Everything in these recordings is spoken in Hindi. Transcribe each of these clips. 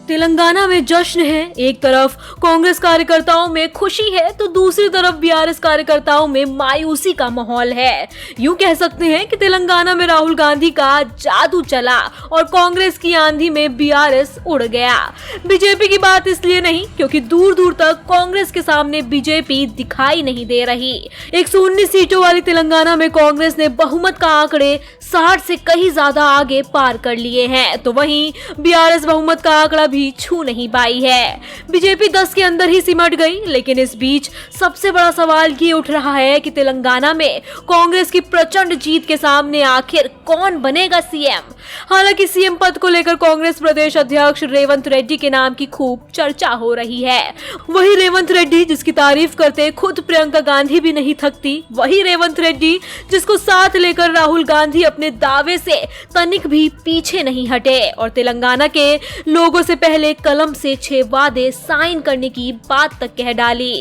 तेलंगाना में जश्न है। एक तरफ कांग्रेस कार्यकर्ताओं में खुशी है तो दूसरी तरफ बीआरएस कार्यकर्ताओं में मायूसी का माहौल है। यूं कह सकते हैं कि तेलंगाना में राहुल गांधी का जादू चला और कांग्रेस की आंधी में बीआरएस उड़ गया। बीजेपी की बात इसलिए नहीं क्योंकि दूर दूर तक कांग्रेस के सामने बीजेपी दिखाई नहीं दे रही। 119 सीटों वाली तेलंगाना में कांग्रेस ने बहुमत का आंकड़े 60 से कहीं ज्यादा आगे पार कर लिए हैं, तो वहीं बीआरएस बहुमत का आंकड़ा भी छू नहीं पाई है। बीजेपी 10 के अंदर ही सिमट गई। लेकिन इस बीच सबसे बड़ा सवाल ये उठ रहा है कि तेलंगाना में कांग्रेस की प्रचंड जीत के सामने आखिर कौन बनेगा सीएम। हालांकि सीएम पद को लेकर कांग्रेस प्रदेश अध्यक्ष रेवंत रेड्डी के नाम की खूब चर्चा हो रही है। वही रेवंत रेड्डी जिसकी तारीफ करते खुद प्रियंका गांधी भी नहीं थकती, वही रेवंत रेड्डी जिसको साथ लेकर राहुल गांधी अपने दावे से तनिक भी पीछे नहीं हटे और तेलंगाना के लोगों से पहले कलम से 6 वादे साइन करने की बात तक कह डाली।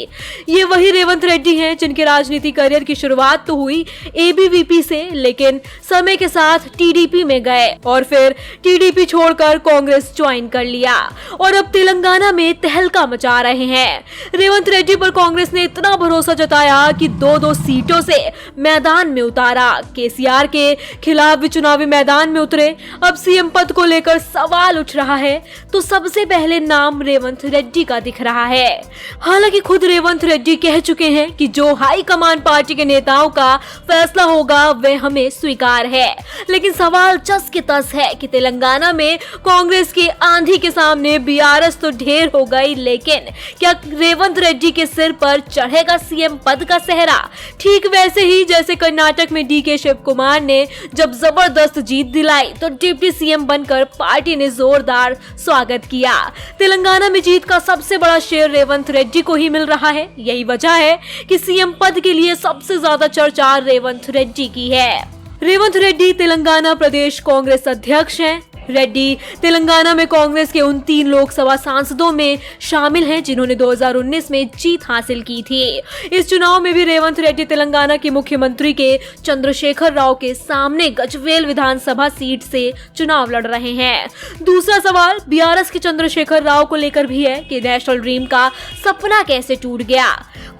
ये वही रेवंत रेड्डी हैं जिनके राजनीतिक करियर की शुरुआत तो हुई एबीवीपी से, लेकिन समय के साथ टीडीपी में गए और फिर टीडीपी छोड़कर कांग्रेस ज्वाइन कर लिया और अब तेलंगाना में तहलका मचा रहे हैं। रेवंत रेड्डी पर कांग्रेस ने इतना भरोसा जताया कि 2-2 सीटों से मैदान में उतारा। केसीआर के खिलाफ भी चुनावी मैदान में उतरे। अब सीएम पद को लेकर सवाल उठ रहा है तो सबसे पहले नाम रेवंत रेड्डी का दिख रहा है। हालांकि खुद रेवंत रेड्डी कह चुके हैं कि जो हाई कमान पार्टी के नेताओं का फैसला होगा वह हमें स्वीकार है। लेकिन सवाल जस के तस है कि तेलंगाना में कांग्रेस की आंधी के सामने बीआरएस तो ढेर हो गई, लेकिन क्या रेवंत रेड्डी के सिर पर चढ़ेगा सीएम पद का सेहरा? ठीक वैसे ही जैसे कर्नाटक में डीके शिव कुमार ने जब जबरदस्त जीत दिलाई तो डिप्टी सीएम बनकर पार्टी ने जोरदार स्वागत किया। तेलंगाना में जीत का सबसे बड़ा शेयर रेवंत रेड्डी को ही मिल रहा है। यही वजह है कि सीएम पद के लिए सबसे ज्यादा चर्चा रेवंत रेड्डी की है। रेवंत रेड्डी तेलंगाना प्रदेश कांग्रेस अध्यक्ष हैं। रेड्डी तेलंगाना में कांग्रेस के उन 3 लोकसभा सांसदों में शामिल हैं जिन्होंने 2019 में जीत हासिल की थी। इस चुनाव में भी रेवंत रेड्डी तेलंगाना के मुख्यमंत्री के चंद्रशेखर राव के सामने गजवेल विधानसभा सीट से चुनाव लड़ रहे हैं। दूसरा सवाल बीआरएस के चंद्रशेखर राव को लेकर भी है कि नेशनल ड्रीम का सपना कैसे टूट गया।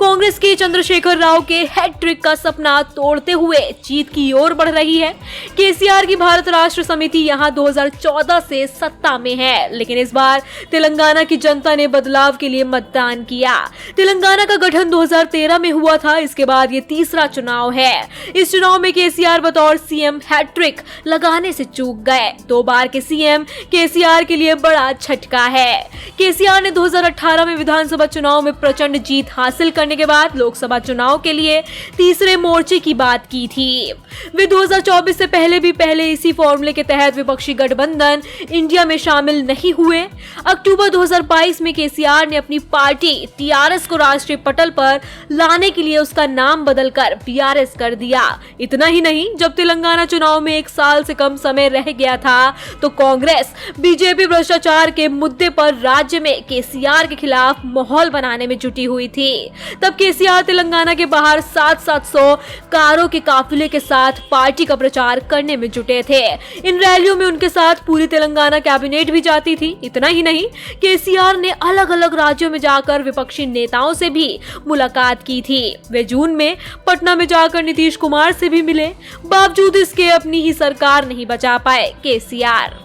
कांग्रेस के चंद्रशेखर राव के हैट्रिक का सपना तोड़ते हुए जीत की ओर बढ़ रही है। केसीआर की भारत राष्ट्र समिति यहां 2014 से सत्ता में है, लेकिन इस बार तेलंगाना की जनता ने बदलाव के लिए मतदान किया। तेलंगाना का गठन 2013 में हुआ था। इसके बाद ये तीसरा चुनाव है। इस चुनाव में केसीआर बतौर सीएम हैट्रिक लगाने से चूक गए। 2 बार के सीएम केसीआर के लिए बड़ा झटका है। केसीआर ने 2018 में विधानसभा चुनाव में प्रचंड जीत हासिल करने के बाद लोकसभा चुनाव के लिए तीसरे मोर्चे की बात की थी। वे 2024 से पहले इसी फॉर्मूले के तहत विपक्षी गठबंधन इंडिया में शामिल नहीं हुए। अक्टूबर 2022 में केसीआर ने अपनी पार्टी टीआरएस को राष्ट्रीय पटल पर लाने के लिए उसका नाम बदलकर बीआरएस कर दिया। इतना ही नहीं, जब तेलंगाना चुनाव में 1 साल से कम समय रह गया था तो कांग्रेस बीजेपी भ्रष्टाचार के मुद्दे पर राज्य में केसीआर के खिलाफ माहौल बनाने में जुटी हुई थी। तब केसीआर तेलंगाना के बाहर 700 कारों के काफिले के साथ पार्टी का प्रचार करने में जुटे थे। इन रैलियों में उनके साथ पूरी तेलंगाना कैबिनेट भी जाती थी। इतना ही नहीं, केसीआर ने अलग अलग राज्यों में जाकर विपक्षी नेताओं से भी मुलाकात की थी। वे जून में पटना में जाकर नीतीश कुमार से भी मिले। बावजूद इसके अपनी ही सरकार नहीं बचा पाए केसीआर।